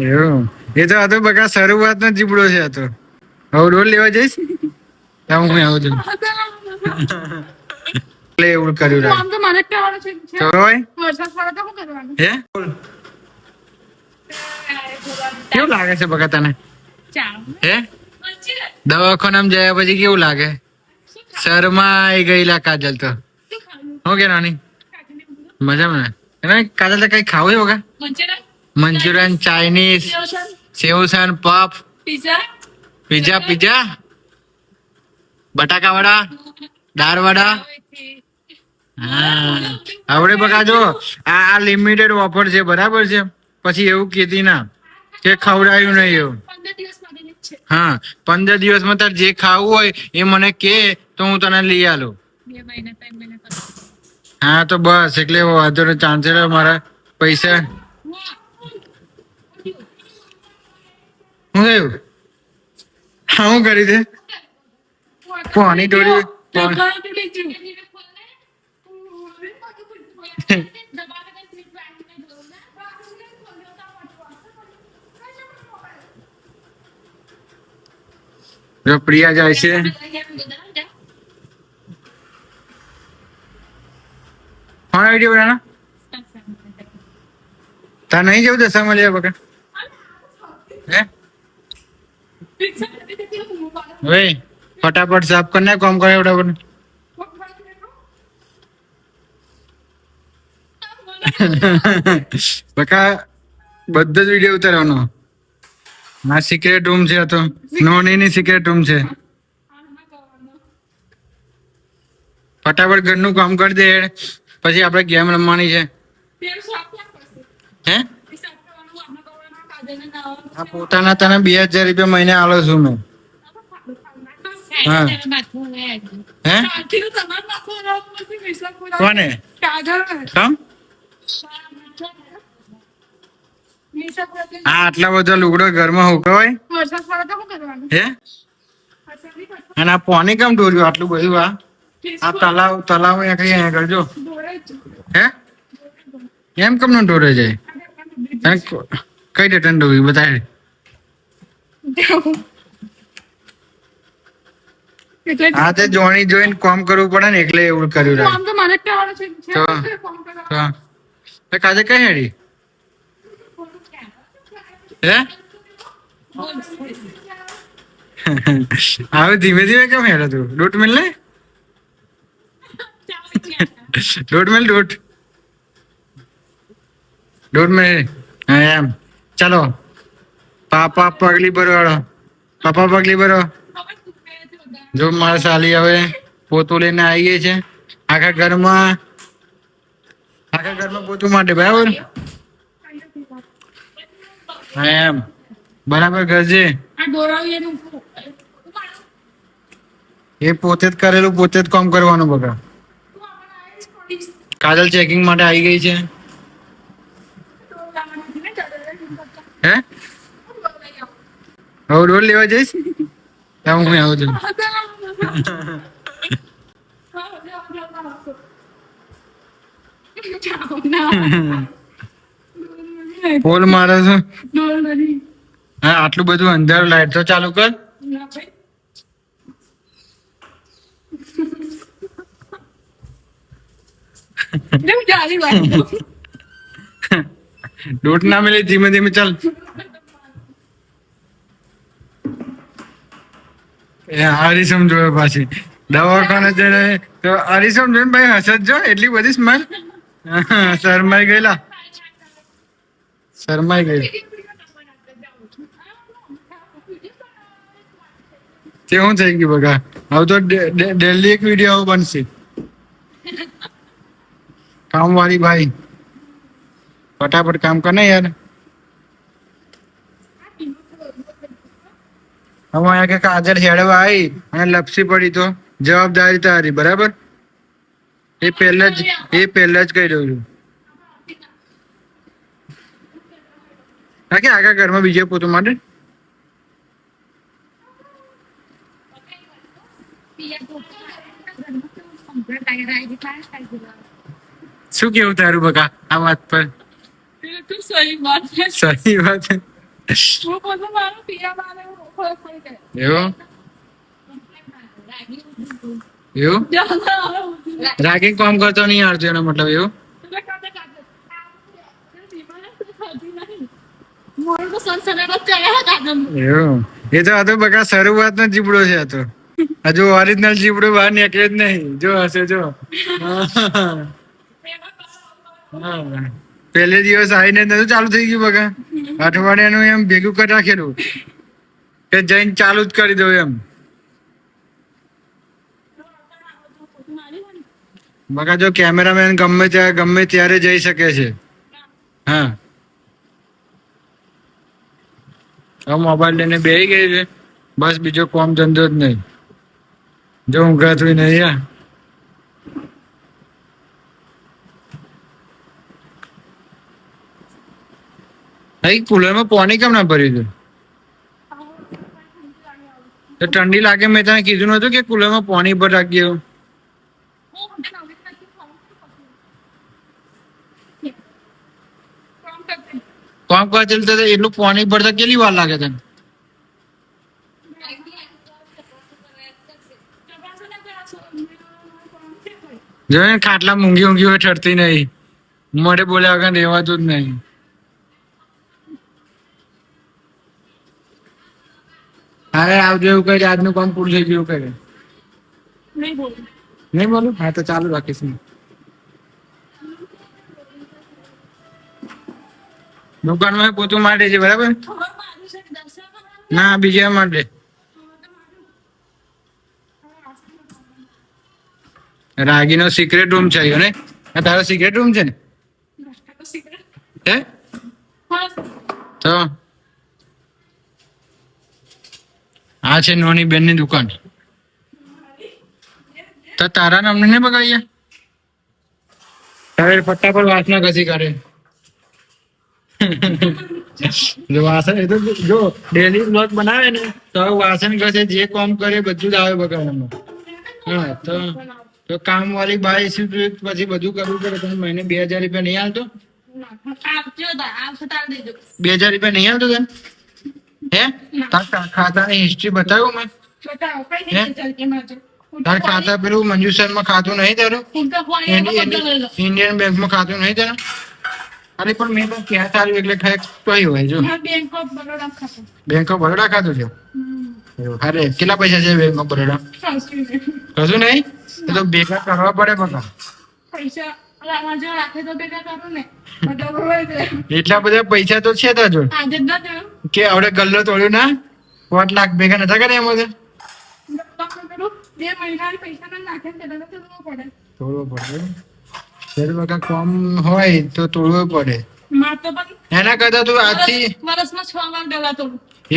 એવું એ તો આ તો બકા શરૂઆત નો જીબડો છે આ તો. હવે રોલ લેવા જઈશ હું આવું છું એટલે એવું કર્યું રાખ. તો હોય હે કેવું લાગે છે બકા તને હે દવાખાનામાં જયા પછી કેવું લાગે શરમાઈ ગયેલા કાજલ તો હું કે નાની મજામાં ને કાજલ તો કઈ ખાવું છે બકા મંચુરિયન ચાઇનીઝ સેવસન પફ પીઝા પીઝા બટાકા વડા દાળ વડા હા હવે બકા જો આ લિમિટેડ ઓફર છે બરાબર છે પછી એવું કીધી ના કે ખવડાયું નહીં એવું હા 15 દિવસમાં તાર જે ખાવું હોય એ મને કે તો હું તને લઈ આલું હા તો બસ એટલે વાંધો ચાન્સ મારા પૈસા હું થયું હા હું કરી દે કોની દોરી જો પ્રિયા જાય છે કોણ વિડીયો બનાવવાનો તાર નહીં જવું દશામાં લે બકા હે ભાઈ ફટાફટ સાફ કરને કામ કરે ફટાફટ બકા બધો જ વિડીયો ઉતારવાનો આ સિક્રેટ રૂમ છે તો નોની સિક્રેટ રૂમ છે ફટાફટ ઘરનું કામ કરી દે પછી આપણે ગેમ રમવાની છે હે આ પોતાના તને 2000 રૂપિયા મહિને આલો છું મેં હા હે કોને કમ હા આટલા બધા લુગડો ઘરમાં હુકવાય હે અને આ પાણી કેમ ઢોર્યું આટલું બધું આ તલાવ અહીંયા કરજો હે એમ કેમ નો ઢોરે જાય કઈ ડેટન ઢોરી બતાવે હા તે જોઈને કામ કરવું પડે ને એટલે એવું કર્યું તો કાજે કઈ હેડી હે હવે ધીમે ધીમે કેમ હેડે તું દોઢ મિલ ને દોઢ મિલ હા એમ ચાલો પાપા પગલી ભરો જો મારા સાલી હવે પોતું લઈને આવીએ છે આખા ઘરમાં પોતું માટે બરાબર હા એમ બરાબર કરજે એ પોતે જ કરેલું પોતે જ કામ કરવાનું બગા કાજલ ચેકિંગ માટે આવી ગઈ છે હે હવે રોલ લેવા જઈશ હું આવું છું પોલ મારે છે હા આટલું બધું અંધારું લાઈટ તો ચાલુ કર દોઢ ના મિલે ધીમે ધીમે ચાલ હરીસમ જોયો પાછી દવાખાને જઈને તો હરીસમ જોઈને ભાઈ હસત જો એટલી બધી સ્માઈલ શરમાઈ ગયેલા તે શું થઈ ગયું બગા હવે તો ડેલી એક વિડીયો બનશે કામ વાળી ભાઈ ફટાફટ કામ કર ને યાર હવે અહીંયા કે કાજલ હેડવા આવી અને લપસી પડી તો જવાબદારી તારી બરાબર એ પહેલા જ કહી દઉં છું આખા ઘરમાં બીજે પોતું માટે શું કેવું તારું બકા આ વાત પર સહી વાત છે. એવું એવું રાગી કામ કરતો નહીં આવડતું એનો મતલબ એવું. એવું એ તો આ તો બકા શરૂઆત નો જીબડો છે. આ તો હજુ ઓરિજિનલ જીબડો બહાર નીકળે જ નહીં. જો હશે જો પહેલે દિવસ આવીને નતું ચાલુ થઈ ગયું બકા. અઠવાડિયાનું એમ ભેગું કરી રાખેલું કે જઈને ચાલુ જ કરી દઉં એમ. બકા જો કેમેરામેન ગમે ત્યારે જઈ શકે છે. હા હવે મોબાઈલ લઈને બેસી ગઈ છે બસ, બીજો કોમ ધંધો જ નહીં. જો ઊંઘાતું નહીં. કુલર માં પાણી કેમ ના ભર્યું છે? તો ઠંડી લાગે. મેં તને કીધું નતું કે કુલર માં પાણી ભર રાખજે. કામ કરવા ચાલતો એટલું પાણી ભરતા કેટલી વાર લાગે તને? જો ખાટલા મૂંગી ઊંઘી હોય ઠરતી નહીં. મોઢે બોલ્યા વગર રહેવાતું જ નહીં. અરે આવજો એવું કહે આજનું કામ પૂરું થઈ ગયું કહે. નહીં બોલું? હા તો ચાલુ રાખીશ. દુકાનમાં પોતું માટે છે બરાબર? ના બીજા માટે. રાગીનો સિક્રેટ રૂમ છે ને? તારો સિક્રેટ રૂમ છે ને? હે તો આ છે નોની બેન ની દુકાન. તો તારા નામને ને બગાડ્યા તારે પટ્ટા પર વાસના કસી કરે. જો વાસણ એ તો જો ડેલી બ્લોગ બનાવે ને તો વાસણ ઘસે જે કામ કરે બધું જ આવે બગાડવામાં. હા તો કામ વાળી બાઈ પછી બધું કરવું પડે. તમે મહિને 2000 રૂપિયા નહીં હાલતો? 2000 રૂપિયા નહીં હાલતો તને? હે તાર ખાતાની હિસ્ટ્રી બતાવ્યું મેં? તાર ખાતા પેલું મંજુસર માં ખાતું નહીં તારું? ઇન્ડિયન બેંક માં ખાતું નહીં તારું? અરે પણ મેં તો ક્યાં ચાલ્યું એટલે કઈ હોય જો બેંક ઓફ બરોડા ખાતું છે. અરે કેટલા પૈસા છે બેંક ઓફ બરોડા? કશું નહીં તો ભેગા કરવા પડે બકા. એટલા બધા પૈસા તો છે તાર જોડે કે આવડે ગલ્લો તોડ્યું ના 5 લાખ ભેગા નતા કરે એમાં? તોડવો પડે બકા. કોમ હોય તો તોડવું પડે. એના કરતા તું આજથી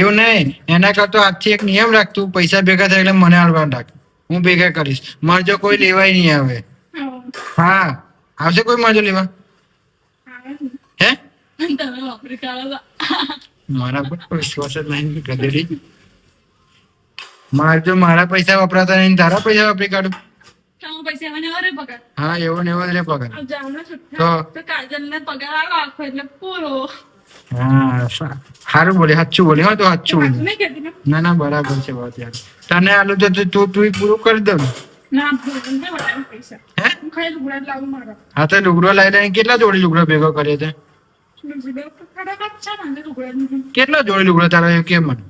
એવું નહીં, એના કરતા આજથી એક નિયમ રાખ. તું પૈસા ભેગા થાય એટલે મને આડવા રાખ. હું ભેગા કરીશ. મારે જો કોઈ લેવાય નહીં આવે. હા આવશે કોઈ માજો લેવા? હે મારા પર વિશ્વાસ જ નહીં ગધેડી. મારે જો મારા પૈસા વપરાતા નહીં તારા પૈસા વાપરી કાઢું? હા એવો ને એવો જ રે પગાર. હા સારું બોલે, સાચું બોલે. હા તો સાચું બોલે. ના ના બરાબર છે વાત યાર. તને આલું તો તું પૂરું કરી દઉં. હા તો લુગડો લાવી લઈને કેટલા જોડી લુગડો ભેગો કર્યો છે? કેટલા જોડી લુગડો તારા કેમ મને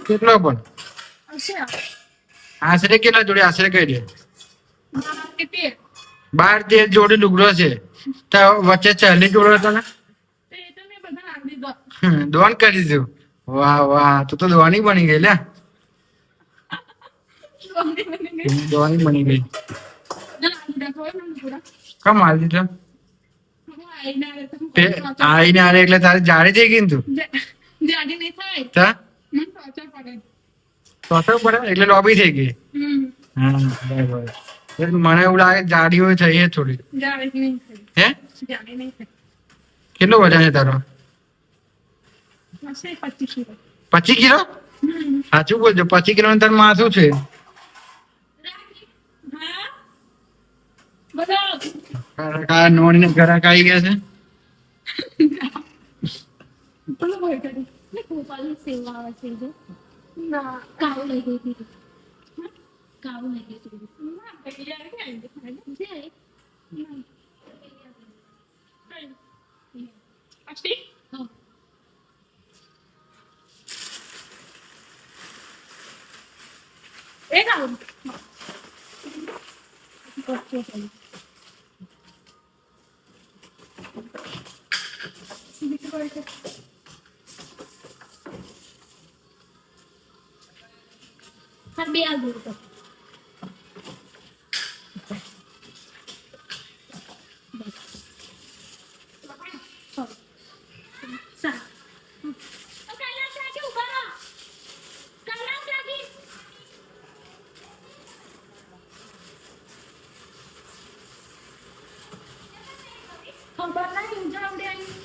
કેટલો પણ આશરે કેટલા જોડી? આશરે કઈ દે 12-13 જોડી લુગડો છે. તો વચ્ચે 40 જોડો હતો ને? દોન કરી દીધું. વાહ વાહ તું તો દોવાની બની ગઈ લે. દોવાની બની ગઈ. કમ હાલ દીધો? આઈને આરે એટલે તારે જાડી થઈ ગઈ ને તું? ચોથો પડે એટલે લોબી થઈ ગઈ. હા બરાબર. મને એવું લાગે જાડી હોય થઈ થોડી. હે કેટલો વજન છે તારો? 25 કિલો? સાચું બોલજો 25 કિલો તાર માથું છે. નોની ને ઘરાક આવી ગયા છે. બોલો બોલ કરી ને ગોપાલની સેવા આવે છે જો ના કાવ લઈ ગઈ હતી કાવ લઈ ગઈ હતી ના પેલી યાર કે આવી છે ના અષ્ટી હા એ કાવ ઓકે હા બે આ દૂર તો સા કૈલાસ રાજી ઉભા રહો કૈલાસ રાજી ખબર નહીં ઉજાવડે આવી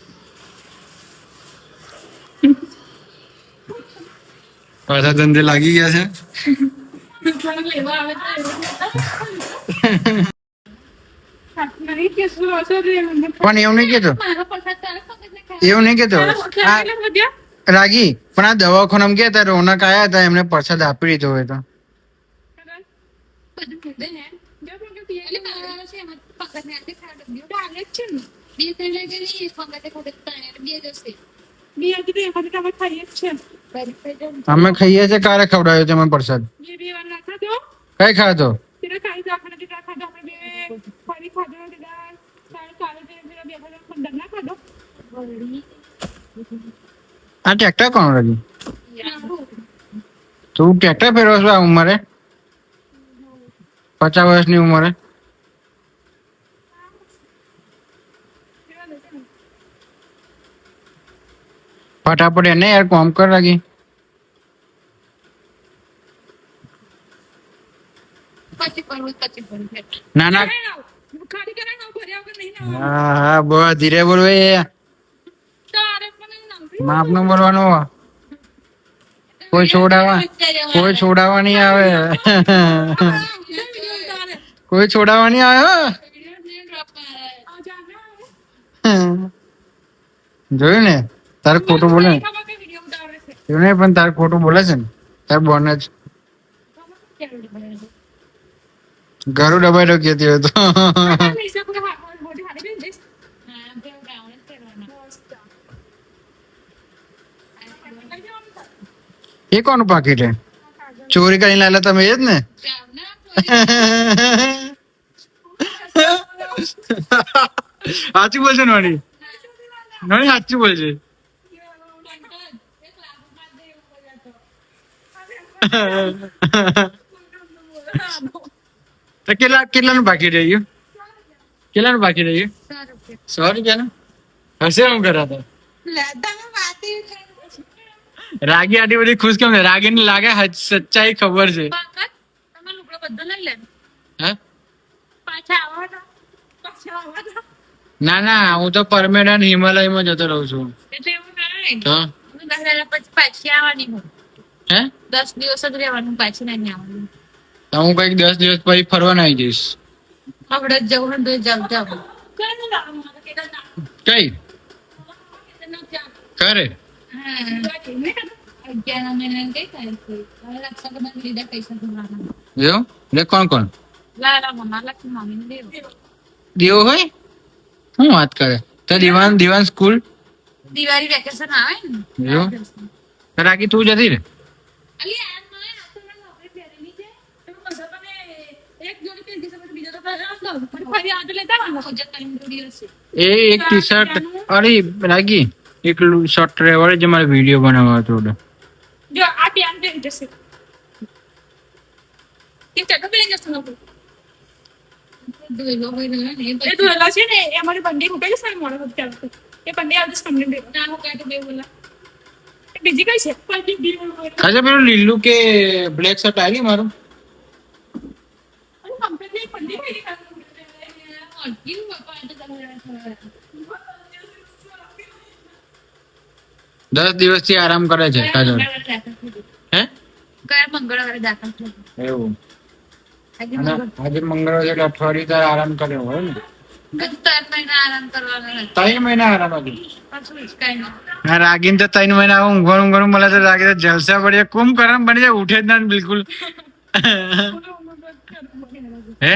પાછા ધંધે લાગી ગયા છે. પણ લેવા આવે તો નહીં કે શું અસર પણ એવું નહીં કેતો, મારા પૈસા તારે પકડને એવું નહીં કેતો. ખાય વધ્યા રાગી પણ આ દવાખાનામાં ગયા હતા, રોનક આયા હતા, એમને પ્રસાદ આપી દીધો હોય તો બધું કીધે ને જો પણ કે એટલે મારા છે એમાં પકડને આતે ખાડો દીયો ડાલે છે ને બે કઈ લઈ ગઈ પકડે ખોડે તાણે બે જશે બે આજે તો એમાં તમે ખાઈએ છે અમે ખાઈએ છીએ. ક્યારે ખવડાવ્યો તમે પ્રસાદ? બે બે વાર નાખા દો કઈ ખાધો? તેરા ખાઈ દો આપણે તેરા ખાધો આપણે બે ફરી ખાધો તેરા કાલે તેરા બે ખાધો પણ ના ખાધો વળી આ ટ્રેક્ટર કોણ રાગી? તું ટ્રેક્ટર ફેરવો છો આ ઉંમરે? 50 વર્ષની ઉંમરે? ફટાફટ એને યાર કોમ કર રાગી. પછી કરવું ના ના ખાલી કરે ના ભર્યા વગર નહીં ના હા હા બહુ ધીરે બોલો એ તારે પણ નામ માપનું બોલવાનું. કોઈ છોડાવવા નહીં આવે. કોઈ છોડાવવા નહીં આવે હો. જોયું ને તારે ખોટું બોલે ને. એવું નહીં પણ તારે ખોટું બોલે છે ને તારે બોન જ ઘરું ડબાઈ કેતી હોય તો એ કોનું પાકીટ હે? ચોરી કરીને લાયેલા તમે એ જ ને? સાચું બોલશે નોની, નોની સાચું બોલશે. તો કેટલાનું બાકી રહ્યું? કેટલાનું બાકી રહ્યું? 100 રૂપિયાનું હશે. હું કરાતા રાગી આટલી બધી ખુશ કેમ? રાગી ને લાગે સચ્ચાઈ ખબર છે. ના ના હું તો પરમેનન્ટ હિમાલયમાં જતો રહું છું. તો પાછી આવવાની હે 10 દિવસ જ રહેવાનું પાછી નહીં આવવાનું. તો હું કઈક 10 દિવસ પછી ફરવા આવી જઈશ. આપણે જવું તો જાવ કઈ કરે એવું લે કોણ કોણ દેવો હોય? શું વાત કરે? તો દિવાન સ્કૂલ દિવાળી વેકેશન આવે ને એવું રાગી તું જતી રે. એ એક ટી શર્ટ અરે રાગી એક શર્ટ રેવાડે જે મારે વિડીયો બનાવવા હતો. જો આ પ્યાન પહેરી જશે એક ચટો પહેરી જશે નો એ ધોયેલો છે ને એ અમારી બંડી મૂકાઈ જશે મોડો અત્યારે એ બંડી આવશે કમ્પ્લીટ ના હું કહે તો બે બોલા એ બીજી કઈ છે બંડી બી ખાસા પેલું લીલું કે બ્લેક શર્ટ આવી મારું અને કમ્પ્લીટ બંડી પહેરી કેવું બાપા આ તો તમારા 10 દિવસથી આરામ કરે છે કાજલ. હે કયા મંગળવારે દાખલ થયો એવું આજે મંગળવાર એટલે અઠવાડિયું તારે આરામ કર્યો હોય ને? ત્રણ મહિના આરામ હતું હા રાગીન તો 3 મહિના ઊંઘવાનું મળે તો રાગી તો જલસા પડે કુંભકરણ બની જાય ઉઠે જ ના બિલકુલ હે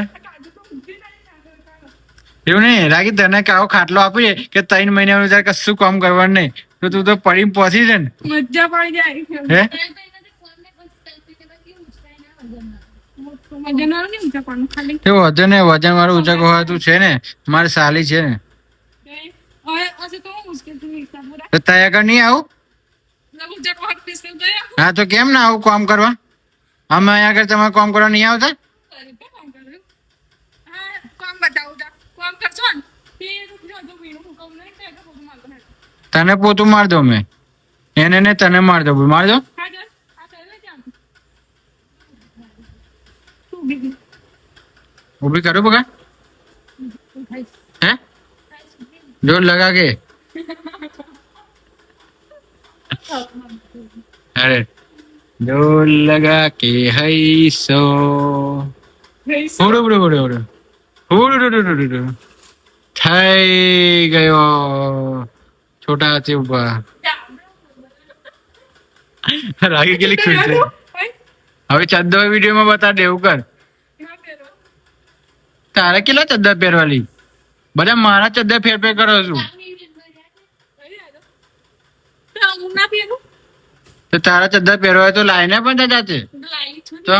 એવું નહીં રાગી તને આવો ખાટલો આપી દે કે 3 મહિના તારે કશું કામ કરવાનું નહીં તો તું તો પડી પહોંચી છે ને મજા પડી જાય હે મજા ના આવે ઊંચા પાનું ખાલી તે વજન ને વજન વાળું ઊંચા હોવાતું છે ને મારે સાલી છે ને હવે આજે તો મુશ્કેલ થી હિસાબ પૂરા તો તય આગળ નહીં આવું ઊંચા પાન પીસે ગયા હા તો કેમ ના આવું કામ કરવા અમે અહીંયા આગળ તમારે કામ કરવા નહીં આવતા કામ બતાવું કામ કરશો ને તે જો વીણું કહું નહીં તે તો બધું મારતો હે તને પોતું માર દો મેં એને ને તને માર દો માર દો હા જો આ કરે જામ તું બી ઉભી કરું બગા હે જોર લગા કે અરે જોર લગા કે હઈ સો ઉડો ઉડો ઉડો ઉડો થઈ ગયો છોટા હાથી ઉભા રાગી કેટલી ખુશ છે હવે ચદ્દો વિડીયોમાં બતા દેવું કર તારે કેટલા ચદ્દા પહેરવાલી બધા મારા ચદ્દા ફેર કરો છું ના પીવું તો તારા ચદ્દા પહેરવા હોય તો લાઈને પણ જતા છે લાઈ છું તો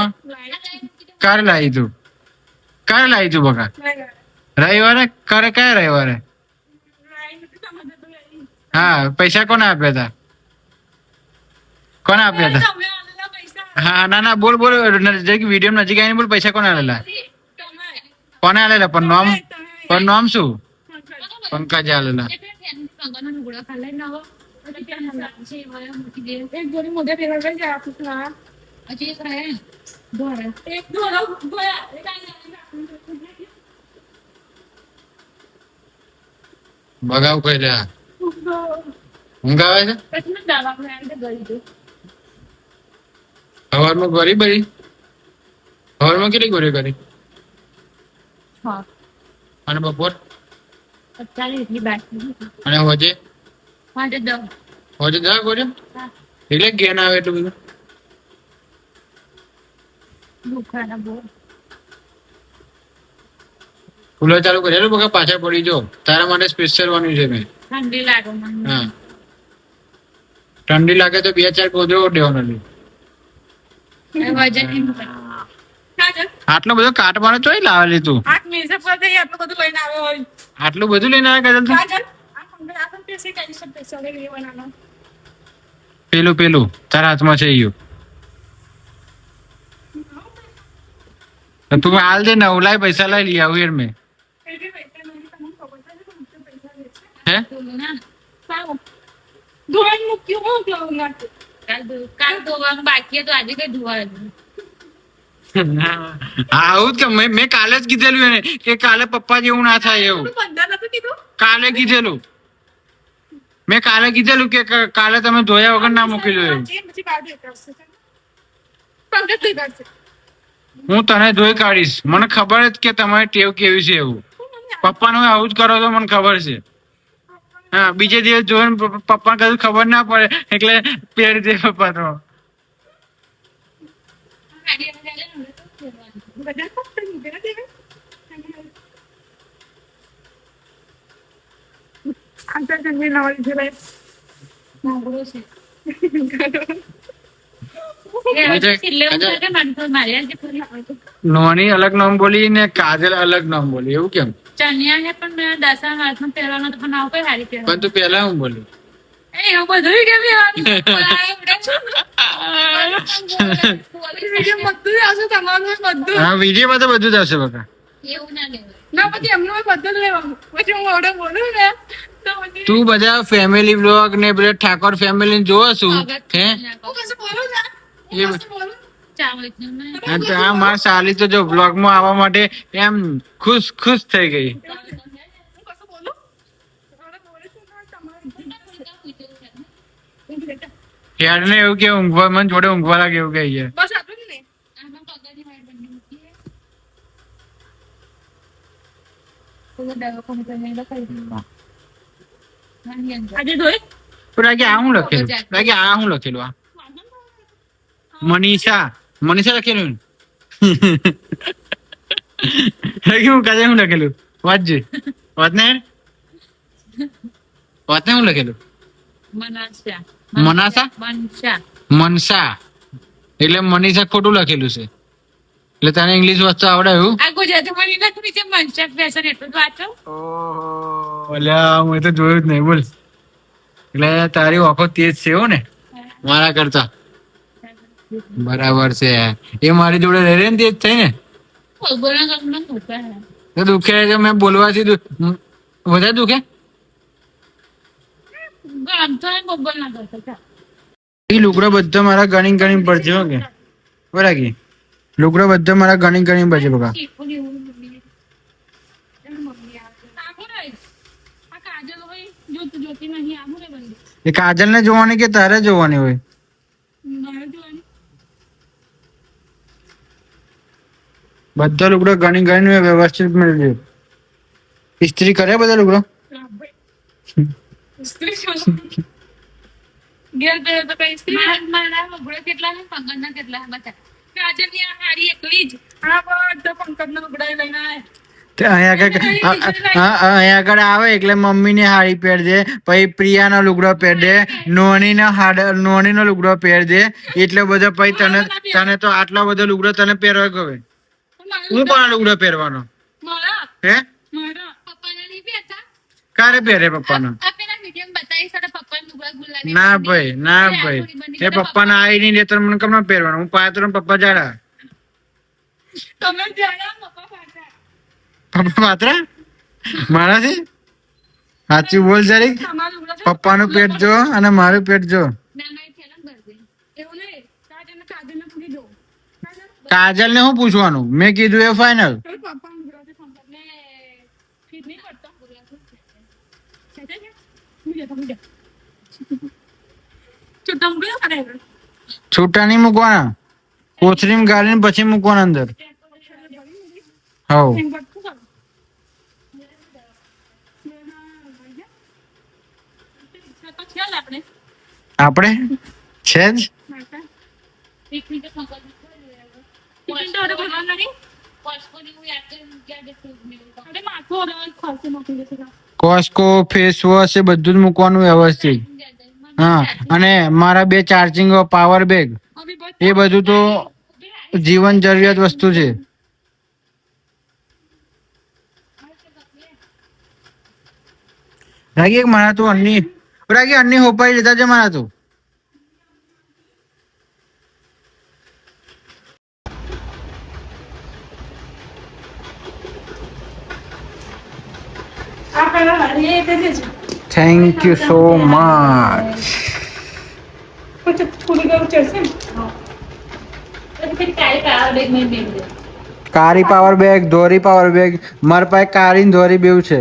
ક્યારે લાવી તું ક્યારે લાવી તું બકા રવિવારે કરે કયા રવિવારે હા પૈસા કોને આપ્યા હતા કોને આપ્યા હતા હા ના ના બોલ બોલ વિડીયો નજીક આવીને બોલ પૈસા કોને આલેલા કોને આલેલા પણ નામ શું પંકજ આલેલા એક જોડી મોઢે પહેરવા ગઈ જાય આપું ના એક દોરો ગોયા બગાવ કઈ લે ઊંઘ આવે છે સવારમાં ગોરી બરી સવારમાં કેટલી ગોરી કરી અને બપોર અને હોજે હોજે 10 ગોરી એટલે ઘેન આવે એટલું બધું ફૂલો ચાલુ કર્યા બગા પાછળ પડી જો તારા માટે સ્પેશિયલ બન્યું છે મેં ઠંડી લાગે હા ઠંડી લાગે તો 2-4 ગોદડો દેવાનો આટલો બધો કાટવાનો ચોઈ લાવેલી તું આટલું બધું લઈને આવ્યો હોય આટલું બધું લઈને આવે કાજલ તું પેલું તારા હાથમાં છે ઈયો તું હાલ દે ને ઉલાય પૈસા લઈ લઈ આવું યાર મેં હે આવું જ કે મેં કાલે જ કીધેલું એને કે કાલે પપ્પા જેવું ના થાય એવું કાલે કીધેલું મેં કાલે કીધેલું કે કાલે તમે ધોયા વગર ના મૂકી દો એવું હું તને ધોઈ કાઢીશ મને ખબર જ કે તમારી ટેવ કેવી છે એવું પપ્પાનું આવું જ કરો તો મને ખબર છે હા બીજે દિવસ જોઈને પપ્પા કશું ખબર ના પડે એટલે પહેરી દે પપ્પા તો નોની અલગ નામ બોલી ને કાજલ અલગ નામ બોલી એવું કેમ ચણિયા ને પણ મેં 10 હાથમાં પહેરવાનો તો પણ આવું કઈ હારી પહેરવાનું પણ તું પેલા હું બોલી એવું બધું કેમ હા વિડીયોમાં તો બધું જ આવશે બકા એવું ના લેવાય ના પછી એમનું બધું જ લેવાનું પછી હું ઓર્ડર બોલું ને તો પછી તું બધા ફેમિલી બ્લોગ ને બધા ઠાકોર ફેમિલી જોવો છું હે હું કશું બોલું ના એ ચાવલ આ માર સાલી તો જો બ્લોગ માં આવવા માટે એમ ખુશ થઈ ગઈ હું કશું બોલું ઓર્ડર બોલે છે ના તમારે યાર ને એવું કે ઊંઘવા મને જોડે ઊંઘવા લાગે એવું કહી છે બસ આટલું જ ને આજે જોઈ તો રાગે આ હું લખેલું રાગે આ હું લખેલું આ મનીષા મનીષા લખેલું રાગે હું કાજે હું લખેલું વાંચજે વાંચને હું લખેલું મનાસા મનસા એટલે મનીષા ખોટું લખેલું છે એટલે તને ઇંગ્લિશ વાંચતા આવડે એવું આ ગુજરાતીમાં નહીં લખ્યું છે મનસા ફેશન એટલું જ વાંચો ઓલ્યા હું તો જોયું જ નહીં બોલ એટલે તારી આંખો તેજ છે એવું ને મારા કરતા બરાબર છે એ મારી જોડે રહે ને તેજ થઈ ને તો દુખે છે મેં બોલવાથી વધારે દુખે એ લુગડો બધો મારા ગણી ગણી પડશે હો કે બરાબર લુગડો બધો મારા ગણી ગણી પડશે બકા એ કાજલ ને જોવાની કે તારે જોવાની હોય બધા લુગડો ગણી ગણી વ્યવસ્થિત મળે ઇસ્ત્રી કરે બધા લુગડો કેટલા ને પંકજના કેટલા બધા કાજલની આ હાડી એકલી જ આ બધા પંકજના લુગડા લઈને અહીંયા આગળ આવે એટલે મમ્મી ની હાડી પહેરજે પછી પ્રિયા નો લુગડો પહેરજે નોની નો લુગડો પહેરજે એટલે બધો પછી તને તો આટલા બધો લુગડો તને પહેરવા ગમે હું કોનો લુગડો પહેરવાનો હે ક્યારે પહેરે પપ્પાનો ના ભાઈ એ પપ્પાને આવી નહીં લેતો મને કમ પહેરવાનું હું પાત્ર પપ્પા જાડા પપ્પા પાત્રા મારા છે સાચું બોલ જરી પપ્પાનું પેટ જો અને મારું પેટ જો કાજલ ને શું પૂછવાનું મેં કીધું એ ફાઈનલ છૂટા નહીં મૂકવાના કોથળી ગાળીને પછી મૂકવાના અંદર હવ આપણે છે જ કોસ્કો ફેસ વોશ એ બધું જ મૂકવાનું વ્યવસ્થિત હા અને મારા 2 ચાર્જિંગ પાવર બેગ એ બધું તો જીવન જરૂરિયાત વસ્તુ છે રાગી એક મારા તું અન્ની હોપાઈ લેતા છે મારા તું થેન્ક યુ સો મચ કારી પાવર બેગ ધોરી પાવર બેગ મારા પાસે કારી ને ધોરી બેવ છે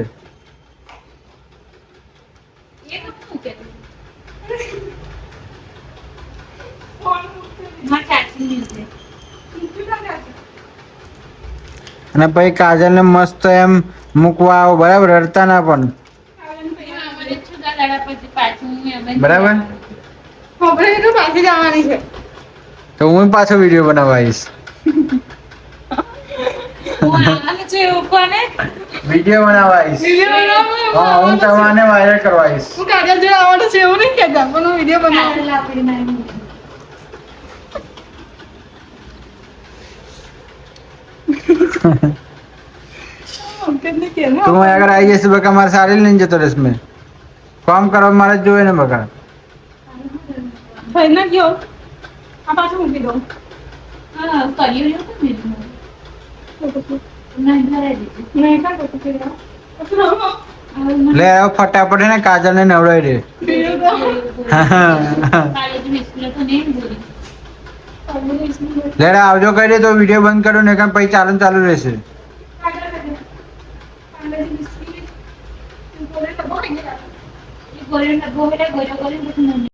અને પછી કાજલ ને મસ્ત એમ મૂકવા આવો બરાબર રડતા ના પણ બરાબર તો હું પાછો વિડીયો બનાવવા આવીશ વિડીયો બનાવવા આવીશ હા હું તમારે વાયરલ કરવા આવીશ હું કાજલ જોડે આવવાનું છે એવું નહીં કહેતા પણ હું વિડીયો બનાવું તું અગર આવી જશે બકા મારે સારી લઈને જતો રહીશ મેં કામ કરવા મારે જ જોઈએ ને બકા ભાઈ ના ગયો આ પાછું મૂકી દો લે ફટાફટ ને કાજલ ને નવડાવી દે લેડા આવજો કહી દે તો વિડીયો બંધ કરો ને કામ પછી ચાલુ રહેશે